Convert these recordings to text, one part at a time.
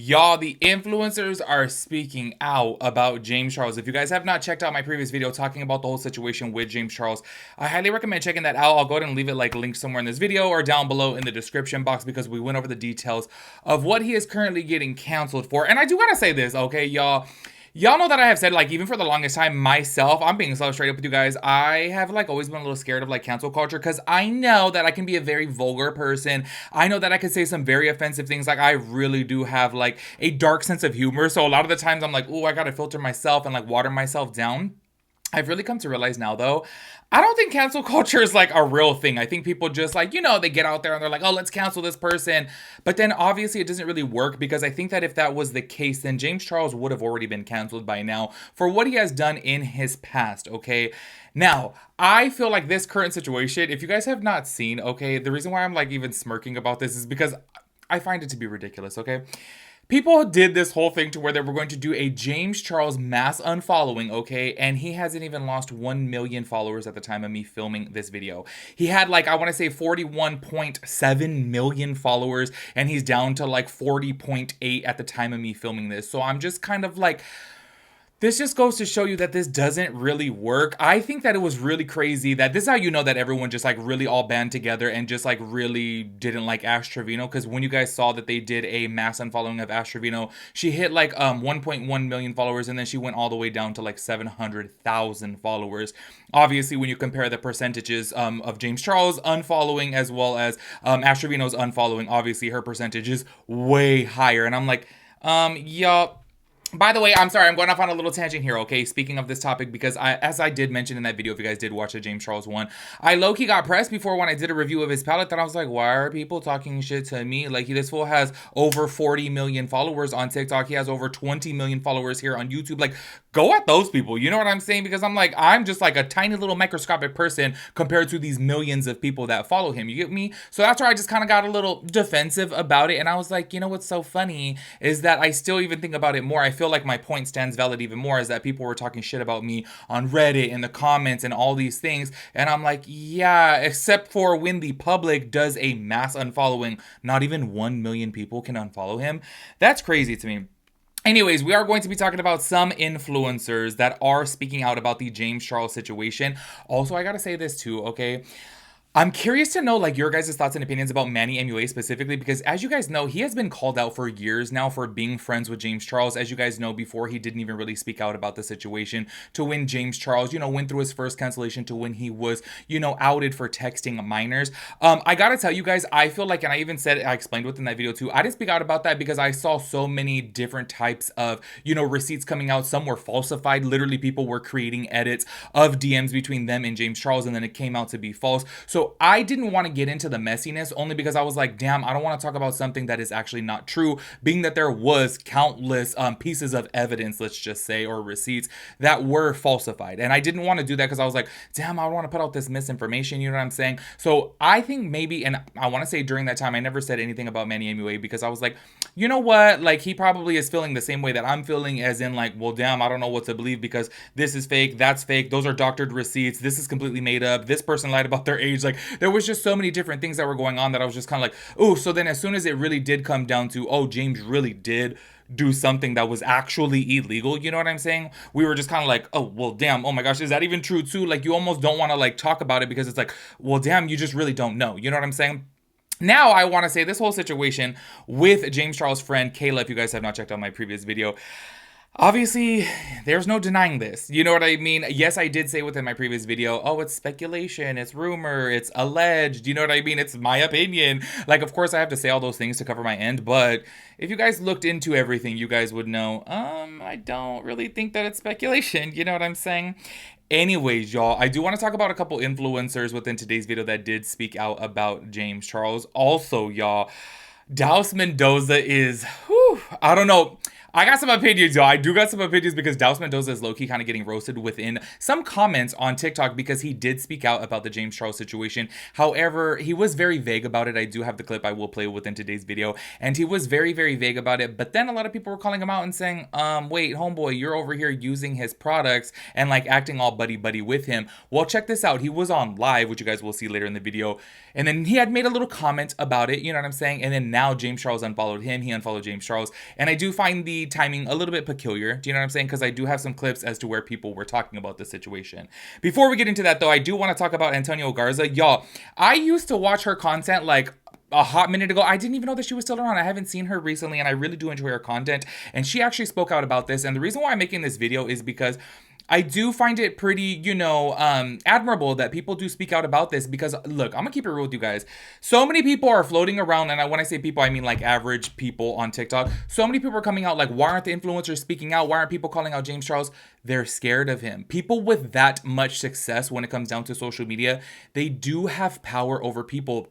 Y'all, the influencers are speaking out about James Charles. If you guys have not checked out my previous video talking about the whole situation with James Charles, I highly recommend checking that out. I'll go ahead and leave it like linked somewhere in this video or down below in the description box because we went over the details of what he is currently getting canceled for. And I do want to say this, okay, y'all. Y'all know that I have said, like, even for the longest time, myself, I'm being so straight up with you guys, I have, like, always been a little scared of, like, cancel culture, because I know that I can be a very vulgar person. I know that I can say some very offensive things. Like, I really do have, like, a dark sense of humor, so a lot of the times I'm like, oh, I gotta filter myself and, like, water myself down. I've really come to realize now, though, I don't think cancel culture is like a real thing. I think people just like, you know, they get out there and they're like, oh, let's cancel this person. But then obviously it doesn't really work because I think that if that was the case, then James Charles would have already been canceled by now for what he has done in his past, okay? Now, I feel like this current situation, if you guys have not seen, okay, the reason why I'm like even smirking about this is because I find it to be ridiculous, okay? People did this whole thing to where they were going to do a James Charles mass unfollowing, okay? And he hasn't even lost 1 million followers at the time of me filming this video. He had like, I want to say 41.7 million followers, and he's down to like 40.8 at the time of me filming this. So I'm just kind of like, this just goes to show you that this doesn't really work. I think that it was really crazy that this is how you know that everyone just like really all band together and just like really didn't like Ash Trevino. Because when you guys saw that they did a mass unfollowing of Ash Trevino, she hit like 1.1 million followers and then she went all the way down to like 700,000 followers. Obviously, when you compare the percentages of James Charles unfollowing as well as Ash Trevino's unfollowing, obviously her percentage is way higher. And I'm like, y'all. By the way, I'm sorry, I'm going off on a little tangent here, okay? Speaking of this topic, because as I did mention in that video, if you guys did watch the James Charles one, I low-key got pressed before when I did a review of his palette that I was like, why are people talking shit to me? Like, this fool has over 40 million followers on TikTok. He has over 20 million followers here on YouTube. Like, go at those people. You know what I'm saying? Because I'm like, I'm just like a tiny little microscopic person compared to these millions of people that follow him. You get me? So that's where I just kind of got a little defensive about it. And I was like, you know what's so funny is that I still even think about it more. I feel like my point stands valid even more, is that people were talking shit about me on Reddit in the comments and all these things. And I'm like, yeah, except for when the public does a mass unfollowing, not even 1 million people can unfollow him. That's crazy to me. Anyways, we are going to be talking about some influencers that are speaking out about the James Charles situation. Also, I gotta say this too, okay? I'm curious to know like your guys' thoughts and opinions about Manny MUA specifically, because as you guys know, he has been called out for years now for being friends with James Charles. As you guys know, before he didn't even really speak out about the situation, to when James Charles, you know, went through his first cancellation, to when he was, you know, outed for texting minors. I gotta tell you guys, I feel like, and I even said, I explained within that video too, I didn't speak out about that because I saw so many different types of, you know, receipts coming out. Some were falsified. Literally, people were creating edits of DMs between them and James Charles, and then it came out to be false. So I didn't want to get into the messiness only because I was like, damn, I don't want to talk about something that is actually not true, being that there was countless pieces of evidence, let's just say, or receipts that were falsified. And I didn't want to do that because I was like, damn, I don't want to put out this misinformation, you know what I'm saying? So I think maybe, and I want to say during that time, I never said anything about Manny MUA because I was like, you know what? Like, he probably is feeling the same way that I'm feeling, as in like, well, damn, I don't know what to believe because this is fake, that's fake, those are doctored receipts, this is completely made up, this person lied about their age. Like, there was just so many different things that were going on that I was just kind of like, oh, so then as soon as it really did come down to, oh, James really did do something that was actually illegal, you know what I'm saying? We were just kind of like, oh, well, damn, oh my gosh, is that even true too? Like, you almost don't want to like talk about it because it's like, well, damn, you just really don't know, you know what I'm saying? Now, I want to say this whole situation with James Charles' friend, Kayla, if you guys have not checked out my previous video, obviously, there's no denying this. You know what I mean? Yes, I did say within my previous video, oh, it's speculation, it's rumor, it's alleged. You know what I mean? It's my opinion. Like, of course, I have to say all those things to cover my end, but if you guys looked into everything, you guys would know, I don't really think that it's speculation. You know what I'm saying? Anyways, y'all, I do want to talk about a couple influencers within today's video that did speak out about James Charles. Also, y'all, Daus Mendoza is, I don't know. I got some opinions, y'all. I do got some opinions because Daus Mendoza is low-key kind of getting roasted within some comments on TikTok because he did speak out about the James Charles situation. However, he was very vague about it. I do have the clip I will play within today's video. And he was very, very vague about it. But then a lot of people were calling him out and saying, wait, homeboy, you're over here using his products and like acting all buddy-buddy with him. Well, check this out. He was on live, which you guys will see later in the video. And then he had made a little comment about it, you know what I'm saying? And then now James Charles unfollowed him. He unfollowed James Charles. And I do find the timing a little bit peculiar. Do you know what I'm saying? Because I do have some clips as to where people were talking about the situation. Before we get into that though, I do want to talk about Antonio Garza. Y'all, I used to watch her content like a hot minute ago. I didn't even know that she was still around. I haven't seen her recently and I really do enjoy her content. And she actually spoke out about this. And the reason why I'm making this video is because I do find it pretty, you know, admirable that people do speak out about this because, look, I'm gonna keep it real with you guys. So many people are floating around, and when I say people, I mean like average people on TikTok. So many people are coming out like, why aren't the influencers speaking out? Why aren't people calling out James Charles? They're scared of him. People with that much success when it comes down to social media, they do have power over people.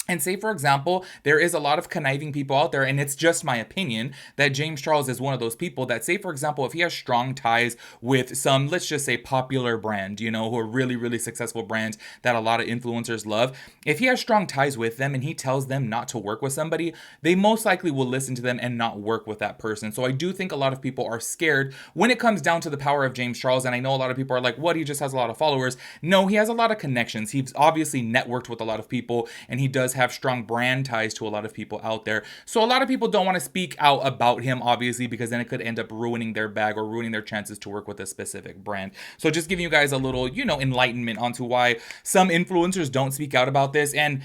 And say, for example, there is a lot of conniving people out there, and it's just my opinion that James Charles is one of those people that, say, for example, if he has strong ties with some, let's just say, popular brand, you know, who are really, really successful brands that a lot of influencers love, if he has strong ties with them and he tells them not to work with somebody, they most likely will listen to them and not work with that person. So I do think a lot of people are scared when it comes down to the power of James Charles, and I know a lot of people are like, what, he just has a lot of followers. No, he has a lot of connections. He's obviously networked with a lot of people, and he does have strong brand ties to a lot of people out there. So a lot of people don't want to speak out about him, obviously, because then it could end up ruining their bag or ruining their chances to work with a specific brand. So just giving you guys a little, you know, enlightenment onto why some influencers don't speak out about this. And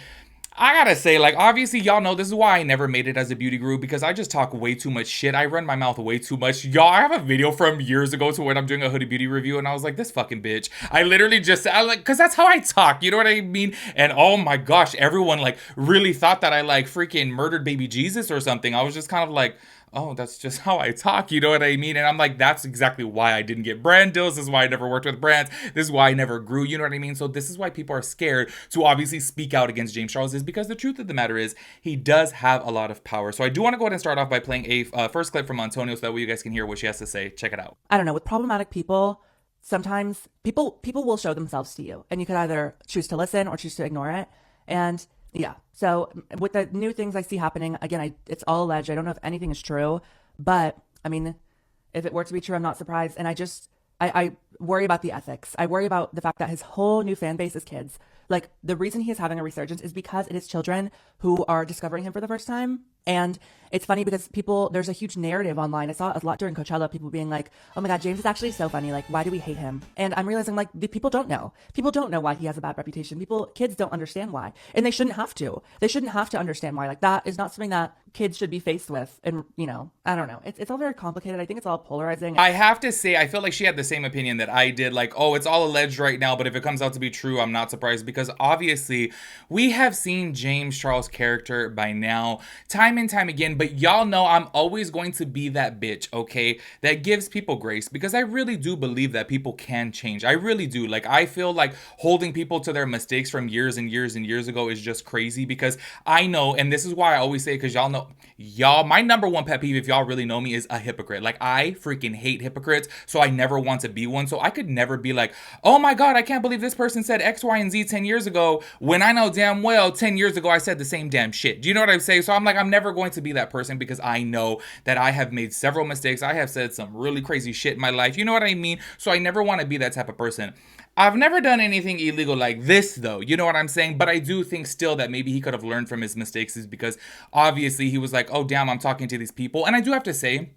I gotta say, like, obviously, y'all know this is why I never made it as a beauty guru, because I just talk way too much shit. I run my mouth way too much. Y'all, I have a video from years ago to when I'm doing a hoodie beauty review, and I was like, this fucking bitch. I literally just, because that's how I talk, you know what I mean? And oh my gosh, everyone, like, really thought that I, like, freaking murdered baby Jesus or something. I was just kind of like, oh, that's just how I talk, you know what I mean? And I'm like, that's exactly why I didn't get brand deals. This is why I never worked with brands. This is why I never grew, you know what I mean? So this is why people are scared to obviously speak out against James Charles, is because the truth of the matter is he does have a lot of power. So I do want to go ahead and start off by playing a first clip from Antonio so that way you guys can hear what she has to say. Check it out. I don't know, with problematic people, sometimes people will show themselves to you, and you could either choose to listen or choose to ignore it. And yeah, so with the new things I see happening, again, it's all alleged. I don't know if anything is true. But I mean, if it were to be true, I'm not surprised. And I worry about the ethics. I worry about the fact that his whole new fan base is kids. Like, the reason he is having a resurgence is because it is children who are discovering him for the first time. And it's funny because there's a huge narrative online. I saw a lot during Coachella, people being like, oh my God, James is actually so funny. Like, why do we hate him? And I'm realizing, like, the people don't know. People don't know why he has a bad reputation. Kids don't understand why. And they shouldn't have to. They shouldn't have to understand why. Like, that is not something that kids should be faced with. And, you know, I don't know. It's all very complicated. I think it's all polarizing. I have to say, I feel like she had the same opinion that I did. Like, oh, it's all alleged right now, but if it comes out to be true, I'm not surprised, because obviously we have seen James Charles' character by now time and time again. But y'all know I'm always going to be that bitch, okay, that gives people grace, because I really do believe that people can change. I really do. Like, I feel like holding people to their mistakes from years and years and years ago is just crazy, because I know, and this is why I always say, because y'all know, my number one pet peeve, if y'all really know me, is a hypocrite. Like, I freaking hate hypocrites, so I never want to be one. So I could never be like, oh my God, I can't believe this person said X, Y, and Z 10 years ago, when I know damn well 10 years ago I said the same damn shit. Do you know what I'm saying? So I'm like, I'm never going to be that person, because I know that I have made several mistakes. I have said some really crazy shit in my life. You know what I mean? So I never want to be that type of person. I've never done anything illegal like this, though. You know what I'm saying? But I do think still that maybe he could have learned from his mistakes, is because obviously he was like, oh, damn, I'm talking to these people. And I do have to say,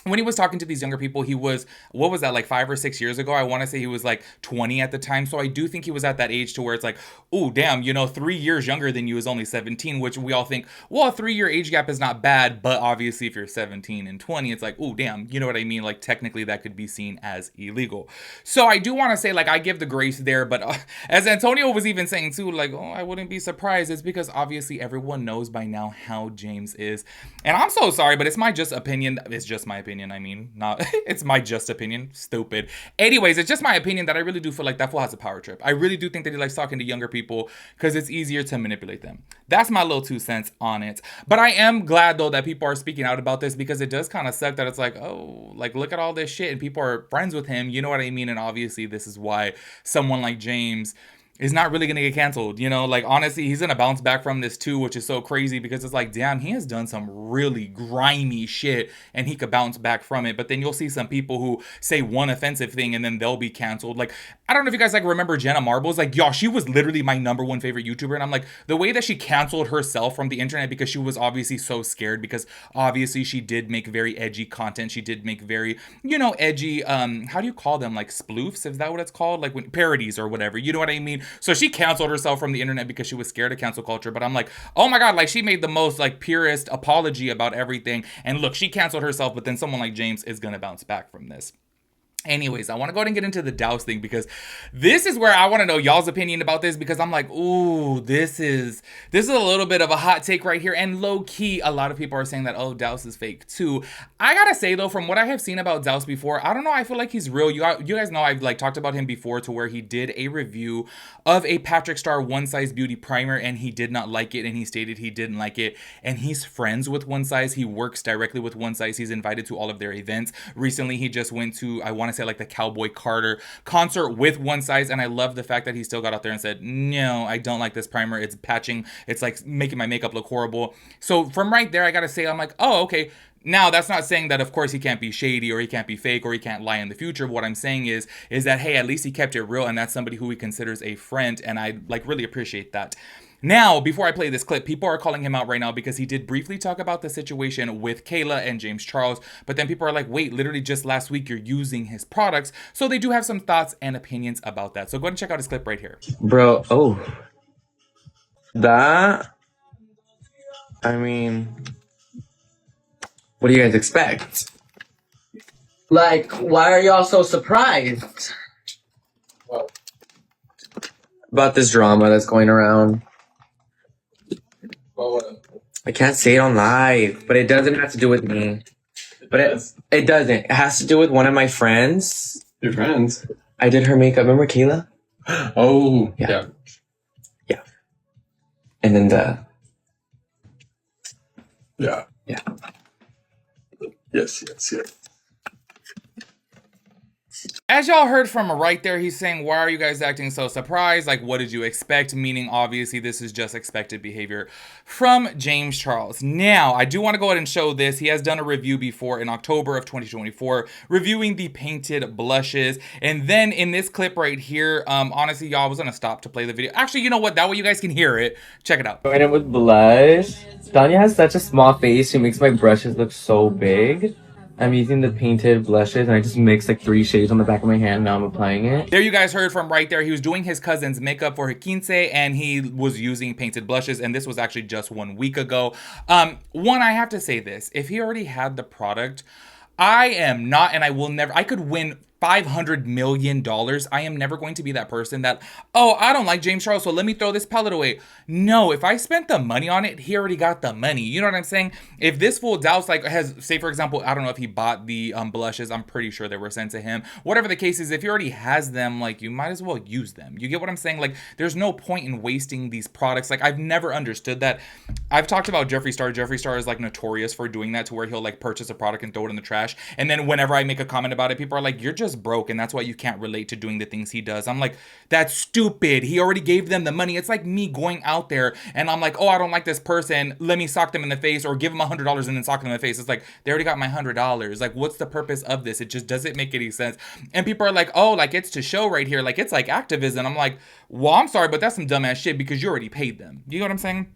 when he was talking to these younger people, he was, what was that, like 5 or 6 years ago? I want to say he was like 20 at the time. So I do think he was at that age to where it's like, oh, damn, you know, 3 years younger than you is only 17, which we all think, well, a 3-year age gap is not bad. But obviously, if you're 17 and 20, it's like, oh, damn, you know what I mean? Like, technically, that could be seen as illegal. So I do want to say, like, I give the grace there. But as Antonio was even saying, too, like, oh, I wouldn't be surprised. It's because obviously everyone knows by now how James is. And I'm so sorry, but it's my just opinion. It's just my opinion. opinion. I mean, not it's my just opinion. Stupid. Anyways, it's just my opinion that I really do feel like that fool has a power trip. I really do think that he likes talking to younger people because it's easier to manipulate them. That's my little 2 cents on it. But I am glad though that people are speaking out about this because it does kind of suck that it's like, oh, like look at all this shit and people are friends with him. You know what I mean? And obviously this is why someone like James is not really gonna get canceled, you know? Like, honestly, he's gonna bounce back from this too, which is so crazy because it's like, damn, he has done some really grimy shit and he could bounce back from it. But then you'll see some people who say one offensive thing and then they'll be canceled. Like, I don't know if you guys like remember Jenna Marbles. Like, y'all, she was literally my #1 favorite YouTuber. And I'm like, the way that she canceled herself from the internet because she was obviously so scared because obviously she did make very edgy content. She did make very, you know, edgy, how do you call them? Like sploofs? Is that what it's called? Like when parodies or whatever. You know what I mean? So she canceled herself from the internet because she was scared of cancel culture. But I'm like, oh my God, like she made the most like purest apology about everything. And look, she canceled herself, but then someone like James is going to bounce back from this. Anyways, I want to go ahead and get into the Daus thing because this is where I want to know y'all's opinion about this because I'm like, ooh, this is a little bit of a hot take right here. And low key, a lot of people are saying that, oh, Daus is fake too. I gotta say though, from what I have seen about Daus before, I don't know, I feel like he's real. You guys know I've like talked about him before to where he did a review of a Patrick Star One Size Beauty primer and he did not like it and he stated he didn't like it. And he's friends with One Size. He works directly with One Size. He's invited to all of their events. Recently, he just went to, I want to say like the Cowboy Carter concert with One Size, and I love the fact that he still got out there and said, no, I don't like this primer, it's patching, it's like making my makeup look horrible. So from right there, I gotta say, I'm like, oh, okay. Now, that's not saying that, of course, he can't be shady or he can't be fake or he can't lie in the future. What I'm saying is that, hey, at least he kept it real and that's somebody who he considers a friend, and I like really appreciate that. Now, before I play this clip, people are calling him out right now because he did briefly talk about the situation with Kayla and James Charles, but then people are like, wait, literally just last week you're using his products. So they do have some thoughts and opinions about that. So go ahead and check out his clip right here. Bro, oh, that, I mean, what do you guys expect? Like, why are y'all so surprised? About this drama that's going around. I can't say it on live, but it doesn't have to do with me. But it doesn't. It has to do with one of my friends. Your friends? I did her makeup. Remember Kayla? Oh, yeah. Yeah. And then Yeah. Yeah. Yes. As y'all heard from right there, he's saying, why are you guys acting so surprised? Like, what did you expect? Meaning, obviously, this is just expected behavior from James Charles. Now, I do want to go ahead and show this. He has done a review before in October of 2024, reviewing the painted blushes. And then in this clip right here, honestly, y'all, I was going to stop to play the video. Actually, you know what? That way you guys can hear it. Check it out. Going in with blush. Danya has such a small face. She makes my brushes look so big. I'm using the painted blushes and I just mixed like 3 shades on the back of my hand. Now I'm applying it. There you guys heard from right there. He was doing his cousin's makeup for her quince and he was using painted blushes, and this was actually just 1 week ago. One, I have to say this. If he already had the product, I am not, and I will never, I could win $500 million. I am never going to be that person that, oh, I don't like James Charles, so let me throw this palette away. No, if I spent the money on it, he already got the money. You know what I'm saying? If this fool Daus like has, say for example, I don't know if he bought the blushes, I'm pretty sure they were sent to him. Whatever the case is, if he already has them, like you might as well use them. You get what I'm saying? Like there's no point in wasting these products. Like I've never understood that. I've talked about Jeffree Star. Jeffree Star is like notorious for doing that, to where he'll like purchase a product and throw it in the trash. And then whenever I make a comment about it, people are like, you're just broke and that's why you can't relate to doing the things he does. I'm like, that's stupid. He already gave them the money. It's like me going out there and I'm like, oh, I don't like this person, let me sock them in the face, or give them $100 and then sock them in the face. It's like, they already got my $100. Like, what's the purpose of this? It just doesn't make any sense. And people are like, oh, like it's to show right here, like it's like activism. I'm like, well, I'm sorry, but that's some dumbass shit because you already paid them. You know what I'm saying?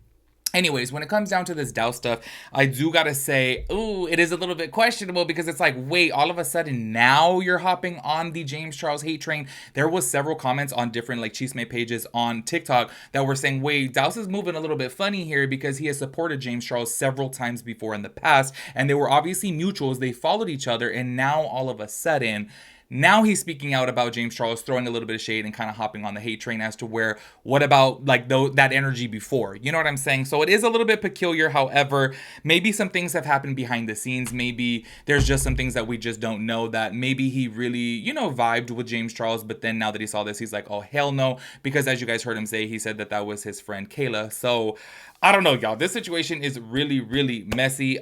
Anyways, when it comes down to this Daus stuff, I do gotta say, ooh, it is a little bit questionable because it's like, wait, all of a sudden now you're hopping on the James Charles hate train. There was several comments on different like Chisme pages on TikTok that were saying, wait, Daus is moving a little bit funny here because he has supported James Charles several times before in the past, and they were obviously mutuals. They followed each other, and now all of a sudden, Now he's speaking out about James Charles, throwing a little bit of shade and kind of hopping on the hate train as to where, what about like that energy before? You know what I'm saying? So it is a little bit peculiar. However, maybe some things have happened behind the scenes. Maybe there's just some things that we just don't know, that maybe he really, you know, vibed with James Charles. But then now that he saw this, he's like, oh, hell no. Because as you guys heard him say, he said that that was his friend Kayla. So I don't know, y'all. This situation is really, really messy.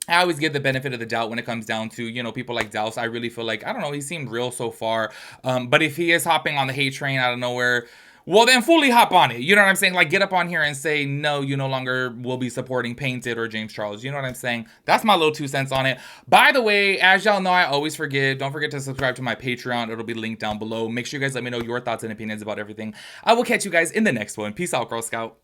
I always give the benefit of the doubt when it comes down to, you know, people like Daus. I really feel like, I don't know, he seemed real so far. But if he is hopping on the hate train out of nowhere, well, then fully hop on it. You know what I'm saying? Like, get up on here and say, no, you no longer will be supporting Painted or James Charles. You know what I'm saying? That's my little 2 cents on it. By the way, as y'all know, I always forget. Don't forget to subscribe to my Patreon. It'll be linked down below. Make sure you guys let me know your thoughts and opinions about everything. I will catch you guys in the next one. Peace out, Girl Scout.